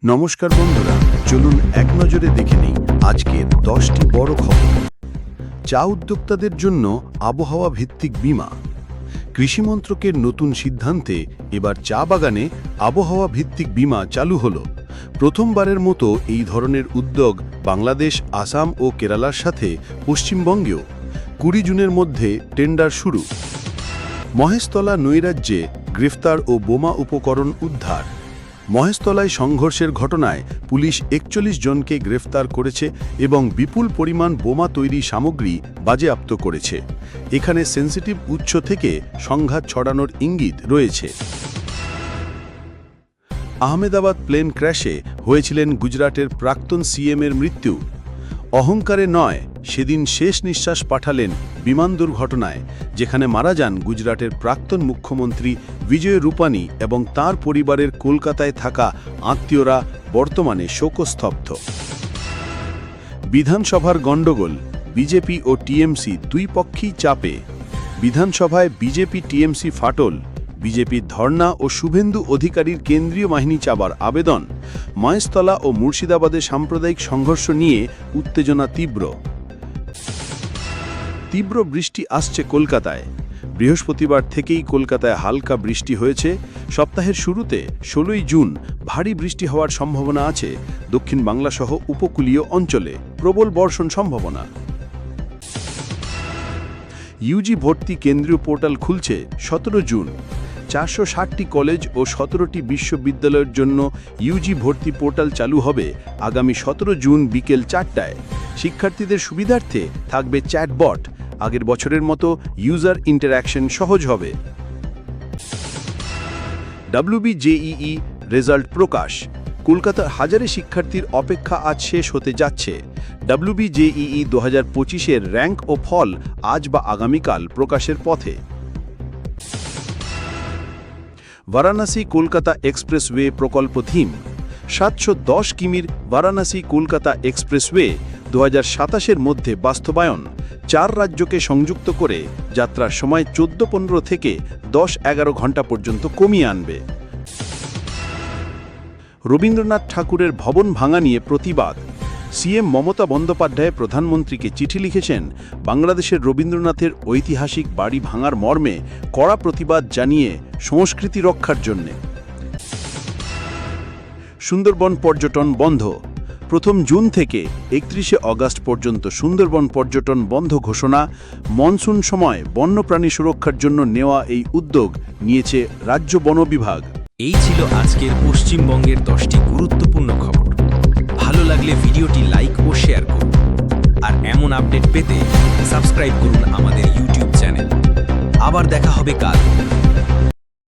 নমস্কার বন্ধুরা, চলুন এক নজরে দেখে নিই আজকের 10টি বড় খবর। চা উদ্যোক্তাদের জন্য আবহাওয়া ভিত্তিক বীমা। কৃষি মন্ত্রকের নতুন সিদ্ধান্তে এবার চা বাগানে আবহাওয়া ভিত্তিক বীমা চালু হলো। প্রথমবারের মতো এই ধরনের উদ্যোগ বাংলাদেশ, আসাম ও কেরালার সাথে পশ্চিমবঙ্গেও 20 জুনের মধ্যে টেন্ডার শুরু। মহেশতলা নৈরাজ্যে গ্রেফতার ও বোমা উপকরণ উদ্ধার। মহেশতলায় সংঘর্ষের ঘটনায় পুলিশ 41 জনকে গ্রেফতার করেছে এবং বিপুল পরিমাণ বোমা তৈরি সামগ্রী বাজেয়াপ্ত করেছে। এখানে সেন্সিটিভ উৎস থেকে সংঘাত ছড়ানোর ইঙ্গিত রয়েছে। আহমেদাবাদ প্লেন ক্র্যাশে হয়েছিলেন গুজরাটের প্রাক্তন সিএমের মৃত্যু। অহংকারে নয়, সেদিন শেষ নিঃশ্বাস পাঠালেন বিমান দুর্ঘটনায়, যেখানে মারা যান গুজরাটের প্রাক্তন মুখ্যমন্ত্রী বিজয় রূপানী এবং তাঁর পরিবারের কলকাতায় থাকা আত্মীয়রা বর্তমানে শোকস্তব্ধ। বিধানসভার গণ্ডগোল, বিজেপি ও টিএমসি দুই পক্ষেই চাপে। বিধানসভায় বিজেপি টিএমসি ফাটল, বিজেপির ধর্ণা ও শুভেন্দু অধিকারীর কেন্দ্রীয় বাহিনী চাবার আবেদন। মহেশতলা ও মুর্শিদাবাদে সাম্প্রদায়িক সংঘর্ষ নিয়ে উত্তেজনা তীব্র। তীব্র বৃষ্টি আসছে কলকাতায়। বৃহস্পতিবার থেকেই কলকাতায় হালকা বৃষ্টি হয়েছে। সপ্তাহের শুরুতে 16ই জুন ভারী বৃষ্টি হওয়ার সম্ভাবনা আছে দক্ষিণ বাংলাসহ উপকূলীয় অঞ্চলে। প্রবল বর্ষণ সম্ভাবনা। ইউজি ভর্তি কেন্দ্রীয় পোর্টাল খুলছে 17 জুন। 460টি কলেজ ও 17টি বিশ্ববিদ্যালয়ের জন্য ইউজি ভর্তি পোর্টাল চালু হবে আগামী 17 জুন বিকেল 4টায়। শিক্ষার্থীদের সুবিধার্থে থাকবে চ্যাটবট। আগের বছরের মতো ইউজার ইন্টারঅ্যাকশন সহজ হবে। WBJEE রেজাল্ট প্রকাশ। কলকাতার হাজারে শিক্ষার্থীর অপেক্ষা আজ শেষ হতে যাচ্ছে। WBJEE 2025-এর র্যাঙ্ক ও ফল আজ বা আগামীকাল প্রকাশের পথে। বারাণসী কলকাতা এক্সপ্রেসওয়ে প্রকল্প থিম। 710 কিমির বারাণসী কলকাতা এক্সপ্রেসওয়ে 2027-এর মধ্যে বাস্তবায়ন। 4 রাজ্যকে সংযুক্ত করে যাত্রার সময় 14-15 থেকে 10-11 ঘন্টা পর্যন্ত কমিয়ে আনবে। রবীন্দ্রনাথ ঠাকুরের ভবন ভাঙা নিয়ে প্রতিবাদ। সিএম মমতা বন্দ্যোপাধ্যায় প্রধানমন্ত্রীকে চিঠি লিখেছেন বাংলাদেশের রবীন্দ্রনাথের ঐতিহাসিক বাড়ি ভাঙার মর্মে কড়া প্রতিবাদ জানিয়ে সংস্কৃতি রক্ষার জন্য। সুন্দরবন পর্যটন বন্ধ। 1 জুন থেকে 31 অগাস্ট পর্যন্ত সুন্দরবন পর্যটন বন্ধ ঘোষণা। মনসুন সময় বন্যপ্রাণী সুরক্ষার জন্য নেওয়া এই উদ্যোগ নিয়েছে রাজ্য বন বিভাগ। এই ছিল আজকের পশ্চিমবঙ্গের 10টি গুরুত্বপূর্ণ খবর। ভালো লাগলে ভিডিওটি লাইক ও শেয়ার করুন। আর এমন আপডেট পেতে সাবস্ক্রাইব করুন আমাদের ইউটিউব চ্যানেল। আবার দেখা হবে কাল।